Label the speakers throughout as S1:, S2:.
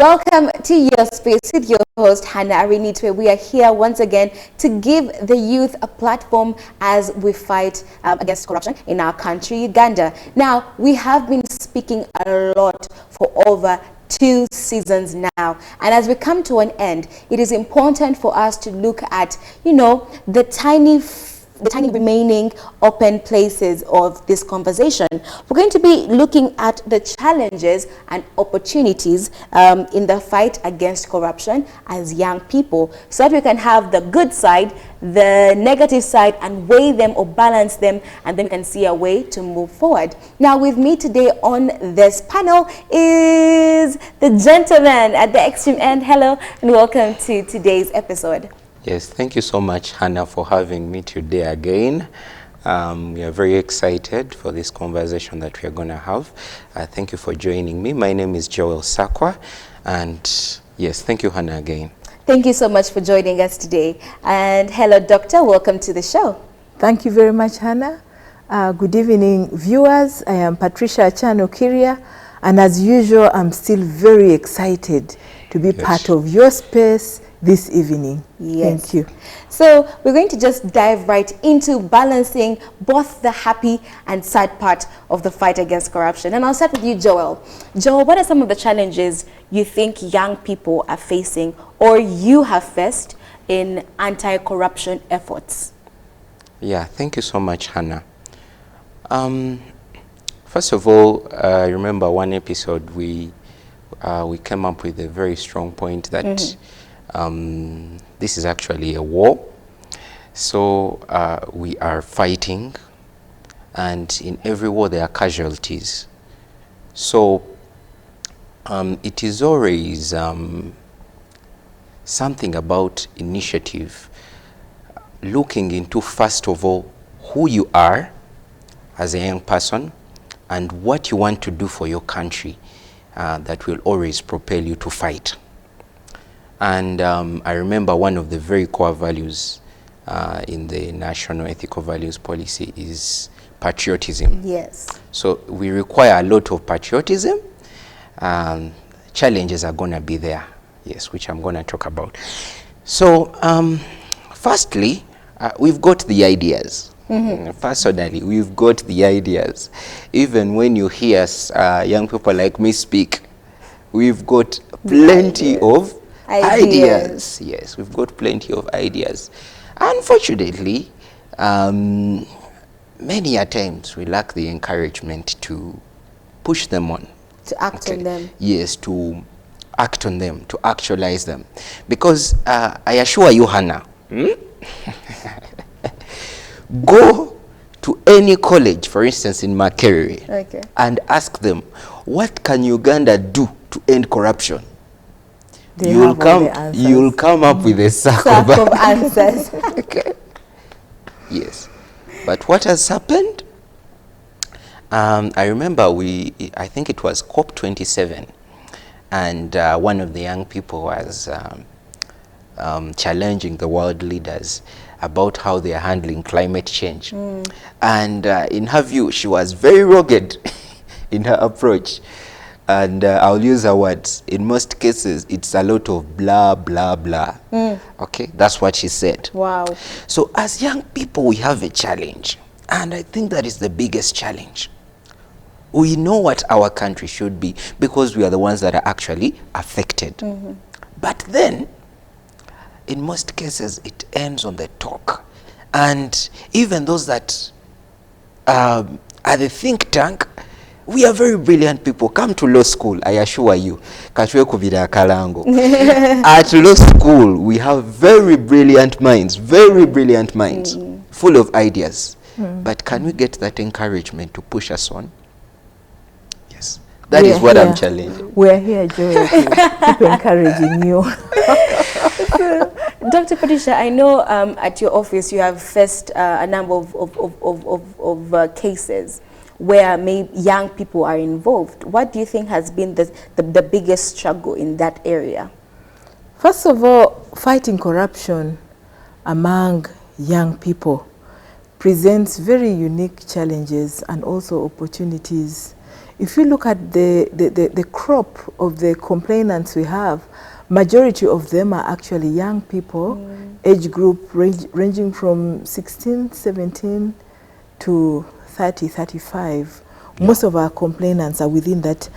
S1: Welcome to Your Space with your host, Hannah Arinit, where we are here once again to give the youth a platform as we fight against corruption in our country, Uganda. Now, we have been speaking a lot for over 2 seasons now, and as we come to an end, it is important for us to look at, the tiny remaining open places of this conversation. We're going to be looking at the challenges and opportunities in the fight against corruption as young people, so that we can have the good side, the negative side, and weigh them or balance them, and then we can see a way to move forward. Now, with me today on this panel is the gentleman at the extreme end. Hello and welcome to today's episode.
S2: Yes, thank you so much, Hannah, for having me today again. We are very excited for this conversation that we are going to have. Thank you for joining me. My name is Joel Sakwa, and yes, thank you, Hannah, again.
S1: Thank you so much for joining us today. And hello, Doctor. Welcome to the show.
S3: Thank you very much, Hannah. Good evening, viewers. I am Patricia Achano Kiria, and as usual, I'm still very excited to be part of your space this evening.
S1: Yes.
S3: Thank you.
S1: So we're going to just dive right into balancing both the happy and sad part of the fight against corruption. And I'll start with you, Joel. Joel, what are some of the challenges you think young people are facing or you have faced in anti-corruption efforts?
S2: Yeah, thank you so much, Hannah. First of all, I remember one episode we came up with a very strong point that this is actually a war. So we are fighting, and in every war there are casualties. So it is always something about initiative, looking into, first of all, who you are as a young person and what you want to do for your country that will always propel you to fight. And I remember one of the very core values in the National Ethical Values Policy is patriotism.
S1: Yes. So
S2: we require a lot of patriotism. Challenges are going to be there, yes, which I'm going to talk about. So firstly, we've got the ideas. Personally, we've got the ideas. Even when you hear young people like me speak, we've got plenty of ideas. Yes, we've got plenty of ideas. Unfortunately, many a times we lack the encouragement to push them on.
S1: To act on them.
S2: Yes, to act on them, to actualize them. Because I assure you, Hannah, go to any college, for instance, in Makerere, and ask them, what can Uganda do to end corruption? You'll come up with a sack of
S1: answers.
S2: Okay. Yes. But what has happened? I remember I think it was COP27, and one of the young people was challenging the world leaders about how they are handling climate change. And in her view, she was very rugged in her approach. And I'll use her words. In most cases, it's a lot of blah, blah, blah. Okay, that's what she said.
S1: Wow.
S2: So as young people, we have a challenge. And I think that is the biggest challenge. We know what our country should be because we are the ones that are actually affected. But then, in most cases, it ends on the talk. And even those that are the think tank, we are very brilliant people. Come to law school, I assure you. At law school, we have very brilliant minds, full of ideas. But can we get that encouragement to push us on? Yes. That is what I'm challenging.
S3: We're here, Joel, to keep encouraging you.
S1: Dr. Patricia, I know at your office you have faced a number of cases where maybe young people are involved. What do you think has been the biggest struggle in that area?
S3: First of all, fighting corruption among young people presents very unique challenges and also opportunities if you look at the crop of the complainants we have, majority of them are actually young people, age group ranging from 16, 17 to 30, 35. Most of our complainants are within that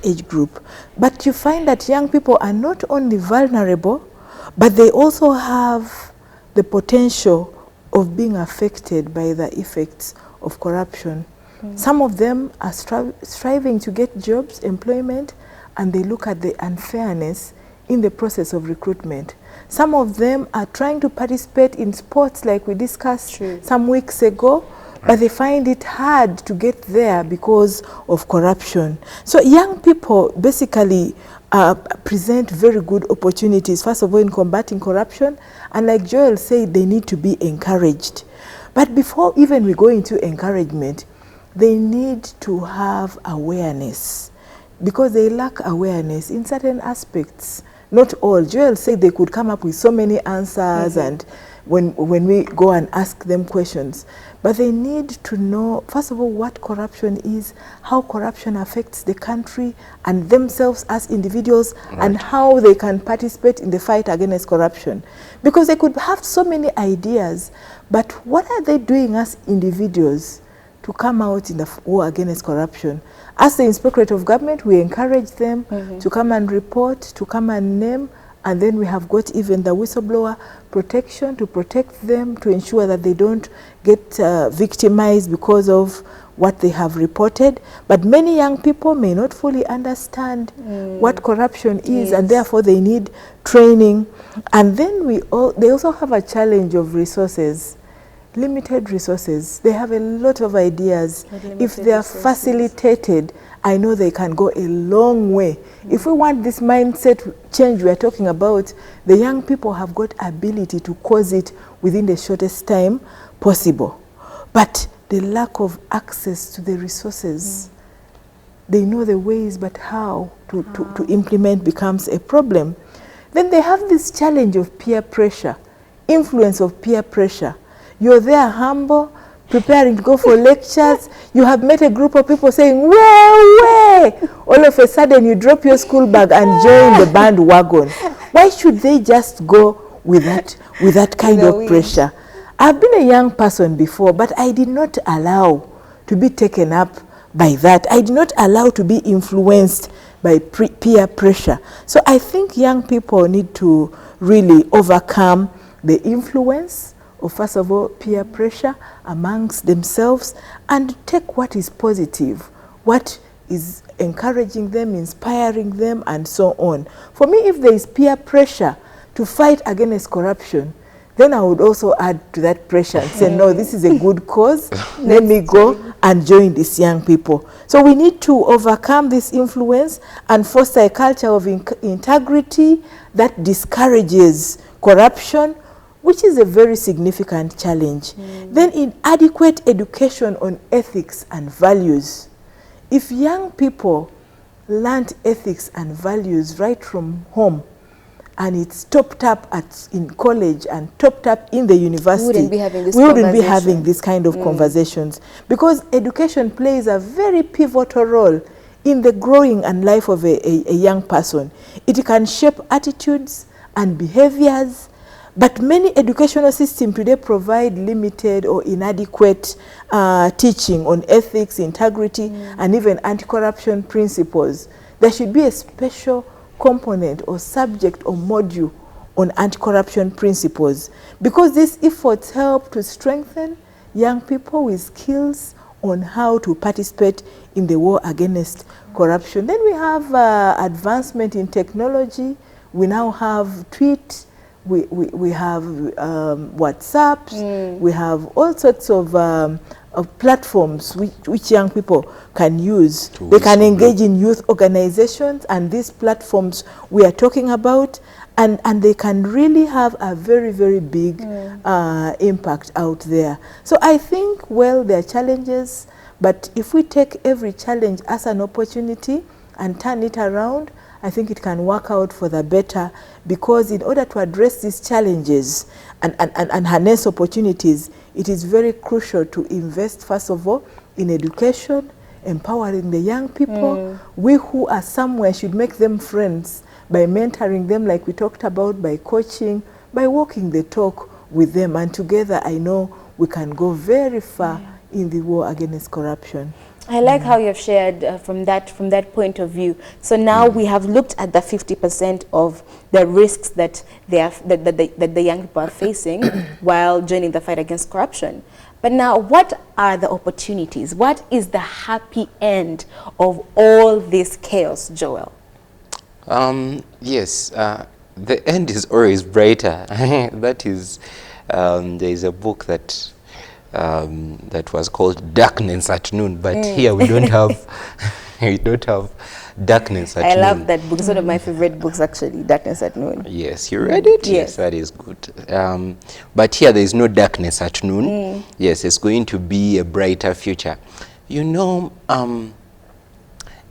S3: age group. But you find that young people are not only vulnerable, but they also have the potential of being affected by the effects of corruption. Some of them are striving to get jobs, employment, and they look at the unfairness in the process of recruitment. Some of them are trying to participate in sports like we discussed some weeks ago, but they find it hard to get there because of corruption. So young people basically present very good opportunities, first of all, in combating corruption, and like Joel said, they need to be encouraged. But before even we go into encouragement, they need to have awareness, because they lack awareness in certain aspects. Not all. Joel said they could come up with so many answers and when we go and ask them questions. But they need to know, first of all, what corruption is, how corruption affects the country and themselves as individuals, and how they can participate in the fight against corruption. Because they could have so many ideas, but what are they doing as individuals to come out in the war against corruption? As the Inspectorate of Government, we encourage them to come and report, to come and name, and then we have got even the whistleblower protection to protect them, to ensure that they don't get victimized because of what they have reported. But many young people may not fully understand what corruption is, and therefore they need training. And then they also have a challenge of resources. Limited resources. They have a lot of ideas. If they are facilitated, I know they can go a long way. If we want this mindset change we are talking about, the young people have got ability to cause it within the shortest time possible. But the lack of access to the resources, they know the ways, but how to implement becomes a problem. Then they have this challenge of peer pressure, influence of peer pressure. You're there humble, preparing to go for lectures. You have met a group of people saying, way. All of a sudden you drop your school bag and join the bandwagon. Why should they just go with that kind of pressure? I've been a young person before, but I did not allow to be taken up by that. I did not allow to be influenced by peer pressure. So I think young people need to really overcome the influence of, first of all, peer pressure amongst themselves, and take what is positive, what is encouraging them, inspiring them, and so on. For me, if there is peer pressure to fight against corruption, then I would also add to that pressure and say, no, this is a good cause. Let me go and join these young people. So we need to overcome this influence and foster a culture of integrity that discourages corruption, which is a very significant challenge. Then inadequate education on ethics and values. If young people learned ethics and values right from home, and it's topped up in college and topped up in the university,
S1: we wouldn't be having this
S3: kind of conversations, because education plays a very pivotal role in the growing and life of a young person. It can shape attitudes and behaviors. But many educational systems today provide limited or inadequate teaching on ethics, integrity, and even anti-corruption principles. There should be a special component or subject or module on anti-corruption principles, because these efforts help to strengthen young people with skills on how to participate in the war against corruption. Then we have advancement in technology. We now have tweet. We have WhatsApps, we have all sorts of platforms which young people can use. They can engage in youth organizations, and these platforms we are talking about, and they can really have a very, very big impact out there. So I think, well, there are challenges, but if we take every challenge as an opportunity and turn it around, I think it can work out for the better, because in order to address these challenges and harness opportunities, it is very crucial to invest, first of all, in education, empowering the young people. We who are somewhere should make them friends by mentoring them, like we talked about, by coaching, by walking the talk with them. And together, I know we can go very far in the war against corruption.
S1: I like how you've shared from that point of view. So now we have looked at the 50% of the risks that that the young people are facing while joining the fight against corruption. But now, what are the opportunities? What is the happy end of all this chaos, Joel?
S2: Yes, the end is always brighter. That is, there is a book that that was called Darkness at Noon, but here we don't have we don't have Darkness at Noon.
S1: I love that book. It's one of my favorite books, actually, Darkness at Noon.
S2: Yes, you read it? Yes, that is good. But here there is no darkness at noon. Yes, it's going to be a brighter future. You know,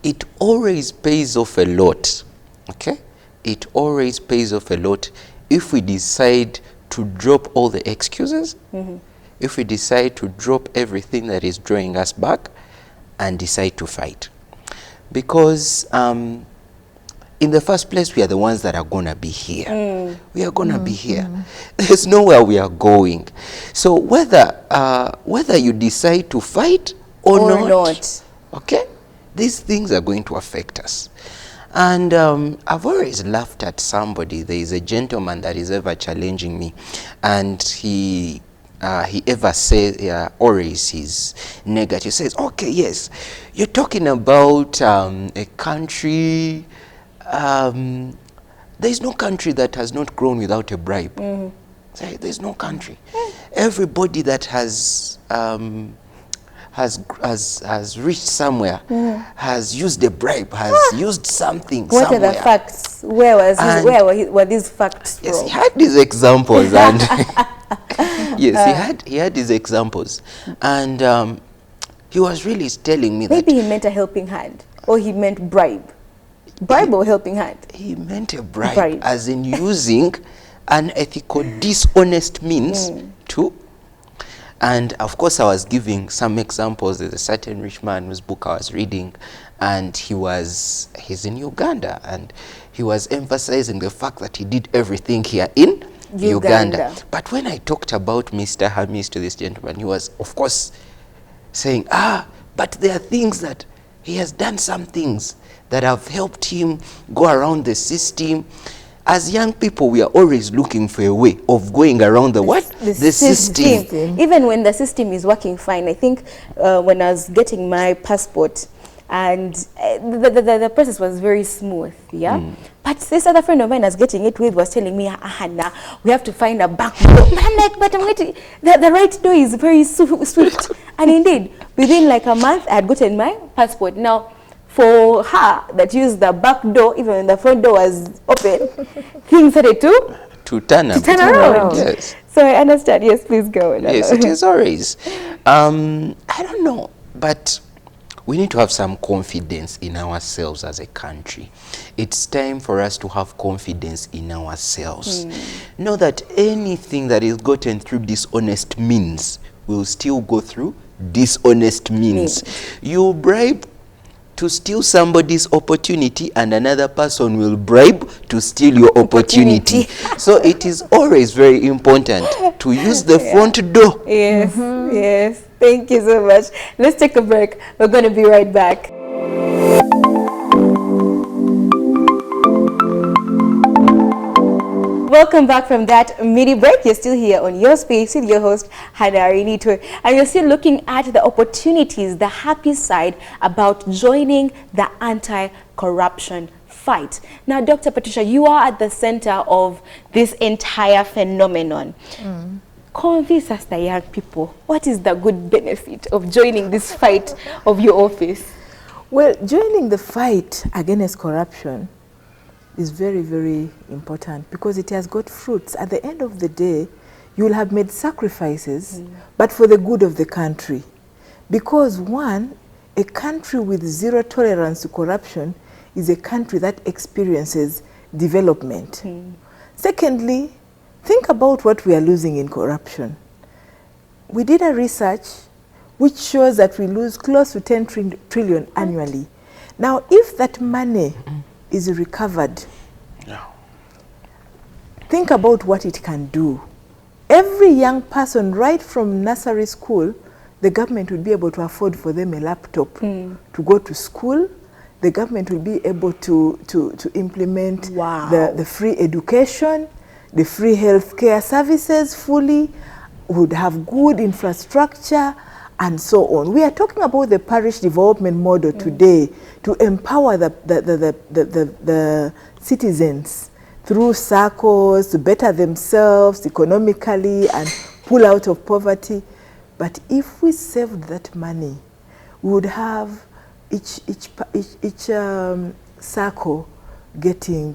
S2: it always pays off a lot, okay? It always pays off a lot if we decide to drop all the excuses, if we decide to drop everything that is drawing us back and decide to fight. Because in the first place, we are the ones that are going to be here. We are going to be here. There's nowhere we are going. So whether you decide to fight or not, okay, these things are going to affect us. And I've always laughed at somebody. There is a gentleman that is ever challenging me, and he ever says, always he's negative. He says, okay, yes, you're talking about a country, there's no country that has not grown without a bribe. Say, there's no country. Everybody that has reached somewhere has used a bribe, has used something
S1: What
S2: somewhere.
S1: are the facts? Where were these facts
S2: Yes,
S1: from?
S2: he had these examples, and yes, he had these examples, and he was really telling me
S1: Maybe
S2: that
S1: he meant a helping hand, or he meant bribe. Bribe or helping hand?
S2: he meant a bribe, as in using unethical, dishonest means to. And of course, I was giving some examples. There's a certain rich man whose book I was reading, and he's in Uganda, and he was emphasizing the fact that he did everything here in Uganda. But when I talked about Mr. Hamis to this gentleman, he was, of course, saying, but there are things that he has done, some things that have helped him go around the system. As young people, we are always looking for a way of going around the system.
S1: Even when the system is working fine. I think when I was getting my passport, and the process was very smooth, But this other friend of mine I was getting it with was telling me, Hannah, we have to find a back door. I'm like, but I'm waiting. The right door is very swift. And indeed, within like a month, I had gotten my passport. Now, for her that used the back door, even when the front door was open, things started to turn around.
S2: Yes.
S1: So I understand. Yes, please go.
S2: Yes, it is always. I don't know, but we need to have some confidence in ourselves as a country. It's time for us to have confidence in ourselves. Know that anything that is gotten through dishonest means will still go through dishonest means. You bribe to steal somebody's opportunity, and another person will bribe to steal your opportunity. So it is always very important to use the front door.
S1: Yes, yes. Thank you so much. Let's take a break. We're going to be right back. Welcome back from that mini break. You're still here on Your Space with your host, Hannah Arinitwe. And you're still looking at the opportunities, the happy side about joining the anti-corruption fight. Now, Dr. Patricia, you are at the center of this entire phenomenon. Convince us, the young people, what is the good benefit of joining this fight of your office?
S3: Well, joining the fight against corruption is very, very important because it has got fruits. At the end of the day, you will have made sacrifices, but for the good of the country. Because one, a country with zero tolerance to corruption is a country that experiences development. Secondly, think about what we are losing in corruption. We did a research. which shows that we lose close to 10 trillion annually. Now, if that money is recovered, think about what it can do. Every young person, right from nursery school, the government will be able to afford for them a laptop to go to school. The government will be able to implement the free education, the free healthcare services fully, would have good infrastructure, and so on. We are talking about the parish development model today to empower the citizens through circles to better themselves economically and pull out of poverty. But if we saved that money, we would have each circle getting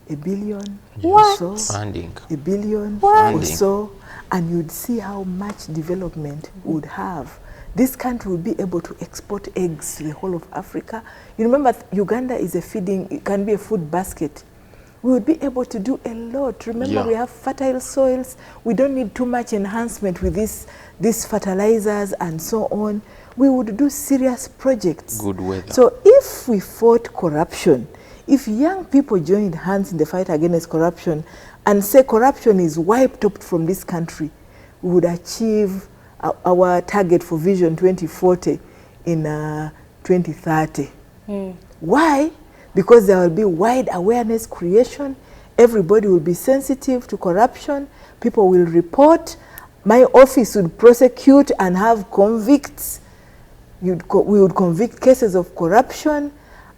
S3: $1 billion or so,
S2: Funding.
S3: $1 billion
S2: What?
S3: or so, and you'd see how much development we would have. This country would be able to export eggs to the whole of Africa. You remember, Uganda is a feeding, it can be a food basket. We would be able to do a lot. Remember, we have fertile soils. We don't need too much enhancement with these fertilizers and so on. We would do serious projects.
S2: Good weather.
S3: So if we fought corruption, if young people joined hands in the fight against corruption and say corruption is wiped out from this country, we would achieve our target for Vision 2040 in 2030. Why? Because there will be wide awareness creation. Everybody will be sensitive to corruption. People will report. My office would prosecute and have convicts. We would convict cases of corruption,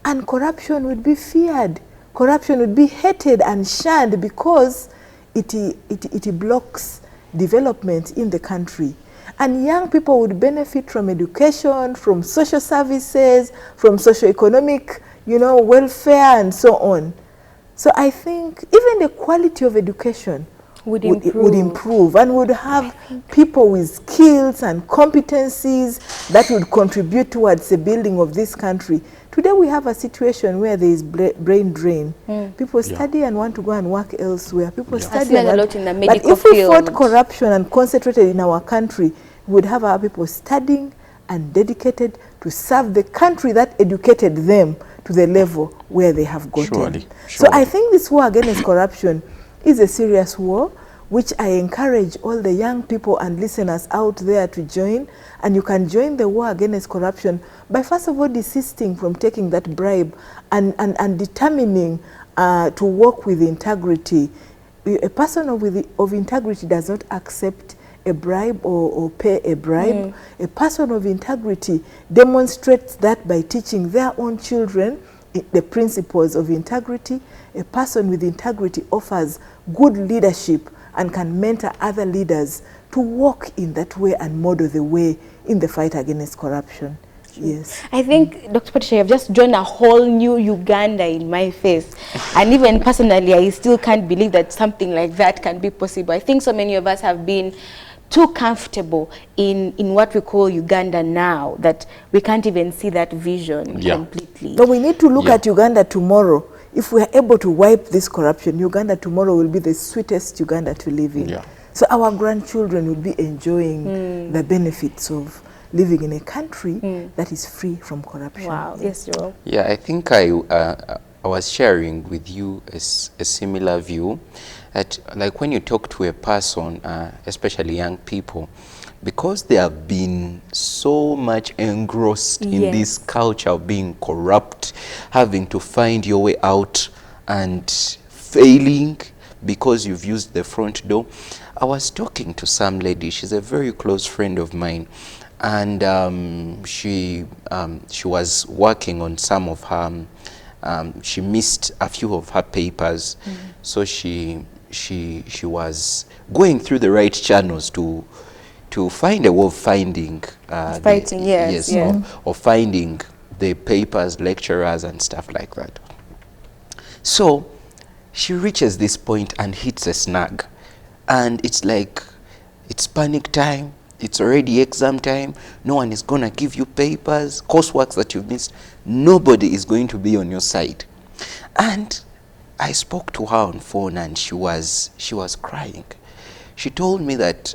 S3: and corruption would be feared. Corruption would be hated and shunned because it blocks development in the country. And young people would benefit from education, from social services, from socio-economic, welfare and so on. So I think even the quality of education would improve and would have people with skills and competencies that would contribute towards the building of this country. Today we have a situation where there is brain drain. People study and want to go and work elsewhere. People study
S1: a lot in the medical
S3: but if we
S1: field.
S3: fought corruption and concentrated in our country, we would have our people studying and dedicated to serve the country that educated them to the level where they have gotten.
S2: Surely.
S3: So I think this war against corruption is a serious war, which I encourage all the young people and listeners out there to join. And you can join the war against corruption by first of all desisting from taking that bribe and determining to work with integrity. A person of integrity does not accept a bribe or pay a bribe. A person of integrity demonstrates that by teaching their own children the principles of integrity. A person with integrity offers good leadership and can mentor other leaders to walk in that way and model the way in the fight against corruption. Yes.
S1: I think, Dr. Patricia, you've just drawn a whole new Uganda in my face. And even personally, I still can't believe that something like that can be possible. I think so many of us have been too comfortable in what we call Uganda now that we can't even see that vision completely.
S3: No, we need to look at Uganda tomorrow. If we are able to wipe this corruption, Uganda tomorrow will be the sweetest Uganda to live in. So our grandchildren will be enjoying the benefits of living in a country that is free from corruption.
S1: Wow, yes, Joel.
S2: Yeah, I think I was sharing with you a similar view that, like, when you talk to a person, especially young people, because they have been so much engrossed in this culture of being corrupt, having to find your way out and failing because you've used the front door. I was talking to some lady, she's a very close friend of mine, and she was working on some of her, she missed a few of her papers, so she was going through the right channels to find a way of finding of finding the papers, lecturers and stuff like that. So she reaches this point and hits a snag, and it's like, it's panic time, it's already exam time, no one is gonna give you papers, coursework that you've missed, nobody is going to be on your side. And I spoke to her on phone and she was crying. She told me that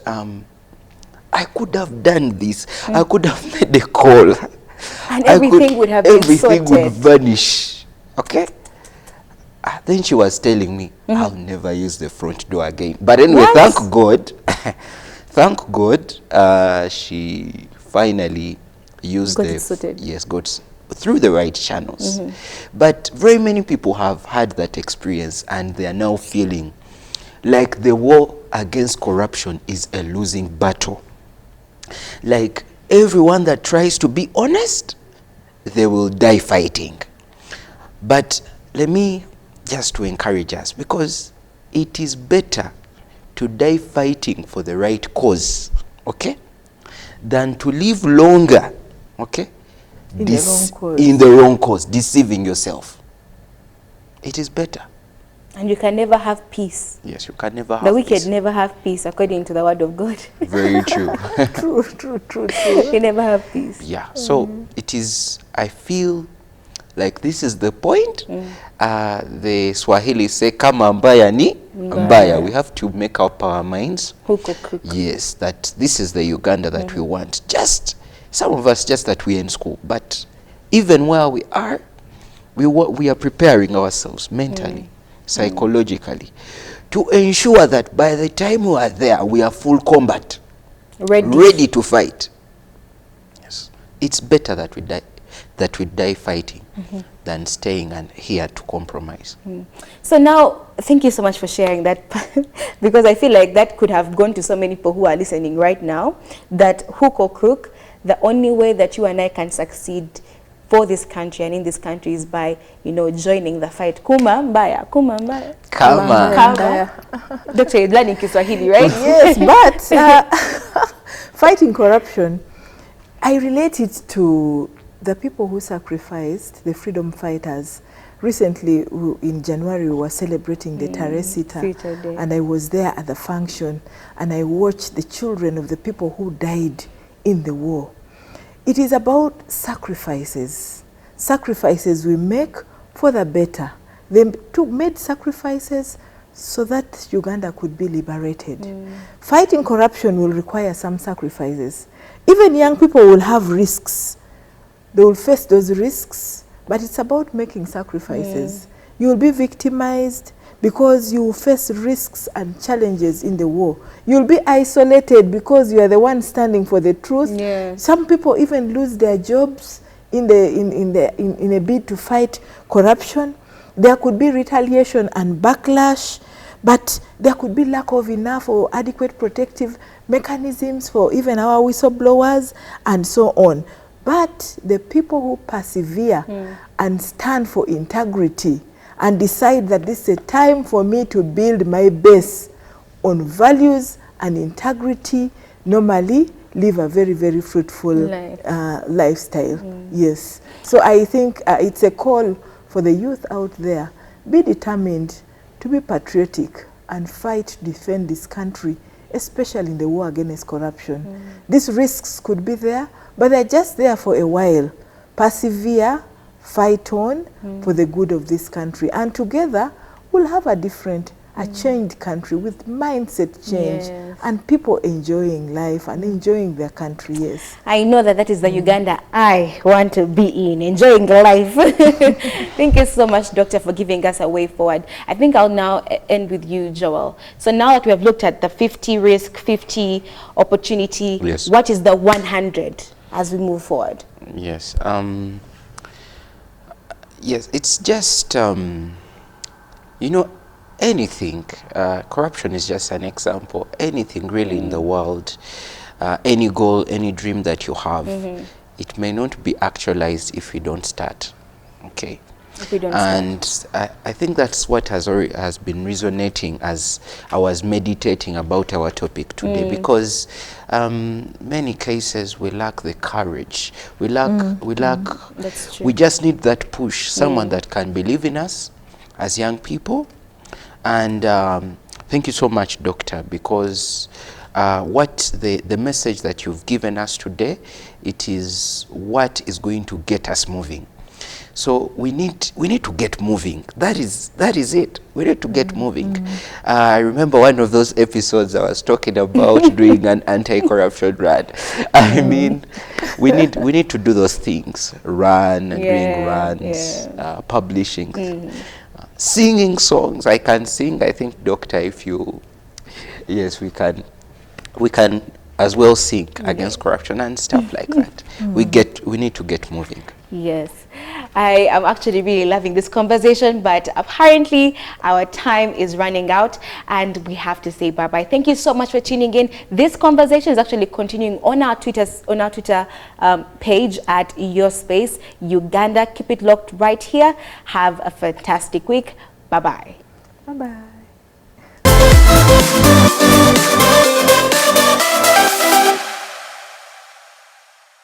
S2: I could have done this. I could have made the call.
S1: And everything would have been
S2: everything would
S1: sorted.
S2: vanish. Okay? Then she was telling me, I'll never use the front door again. But anyway,
S1: What?
S2: thank God. Thank God, she finally used
S1: Got it sorted.
S2: got through the right channels. But very many people have had that experience, and they are now feeling like the war against corruption is a losing battle. Like everyone that tries to be honest, they will die fighting. But let me just to encourage us, because it is better to die fighting for the right cause, okay, than to live longer, okay,
S3: In the wrong cause.
S2: in the wrong cause, deceiving yourself. It is better.
S1: And you can never have peace.
S2: Yes, you can never have
S1: The wicked
S2: peace.
S1: never have peace, according to the word of God.
S2: Very true.
S3: True.
S1: They never have peace.
S2: Yeah, so it is, I feel like this is the point. The Swahili say, kama mbaya ni mbaya. We have to make up our minds.
S1: Hook or crook.
S2: Yes, that this is the Uganda that we want. Just, some of us just that we're in school. But even where we are, we are preparing ourselves mentally, psychologically, to ensure that by the time we are there, we are full combat, ready to fight. Yes, it's better that we die fighting than staying and here to compromise.
S1: So now, thank you so much for sharing that, because I feel like that could have gone to so many people who are listening right now, that hook or crook, the only way that you and I can succeed for this country and in this country is by, joining the fight. Kuma mbaya, kuma mbaya.
S2: Kama.
S1: Doctor, you're learning Kiswahili, right?
S3: Yes, but fighting corruption, I relate it to the people who sacrificed, the freedom fighters. Recently, in January, we were celebrating the Taresita,
S1: Freedom Day.
S3: and I was there at the function, and I watched the children of the people who died in the war. It is about sacrifices. Sacrifices we make for the better. They made sacrifices so that Uganda could be liberated. Fighting corruption will require some sacrifices. Even young people will have risks. They will face those risks, but it's about making sacrifices. You will be victimized because you will face risks and challenges in the war. You'll be isolated because you are the one standing for the truth.
S1: Yes.
S3: Some people even lose their jobs in a bid to fight corruption. There could be retaliation and backlash, but there could be lack of enough or adequate protective mechanisms for even our whistleblowers and so on. But the people who persevere and stand for integrity and decide that this is a time for me to build my base on values and integrity, normally live a very, very fruitful lifestyle. Yes. So I think it's a call for the youth out there. Be determined to be patriotic and fight to defend this country, especially in the war against corruption. These risks could be there, but they're just there for a while. Persevere, fight on for the good of this country, and together we'll have a changed country with mindset change.
S1: Yes.
S3: And people enjoying life and enjoying their country. Yes.
S1: I know that is the Uganda I want to be in, enjoying life. Thank you so much, Doctor, for giving us a way forward. I think I'll now end with you, Joel. So now that we have looked at the 50 risk, 50 opportunity,
S2: Yes.
S1: what is the 100 as we move forward?
S2: Yes. Yes, it's just, anything. Corruption is just an example. Anything really in the world, any goal, any dream that you have, it may not be actualized if you don't start. Okay.
S1: If we don't
S2: I think that's what has been resonating as I was meditating about our topic today, because many cases we lack the courage. We lack
S1: That's true.
S2: we just need that push, someone that can believe in us as young people. And thank you so much, Doctor, because what the message that you've given us today, it is what is going to get us moving. So we need to get moving. That is it. We need to get moving. I remember one of those episodes I was talking about doing an anti-corruption run. I mean, we need to do those things. Run and doing runs, publishing, singing songs. I can sing. I think, Doctor, if you, yes, we can as well sing against corruption and stuff like that. We need to get moving.
S1: Yes, I am actually really loving this conversation, but apparently our time is running out and we have to say bye-bye. Thank you so much for tuning in. This conversation is actually continuing on our Twitter page at Your Space Uganda. Keep it locked right here. Have a fantastic week. Bye-bye.
S3: Bye-bye.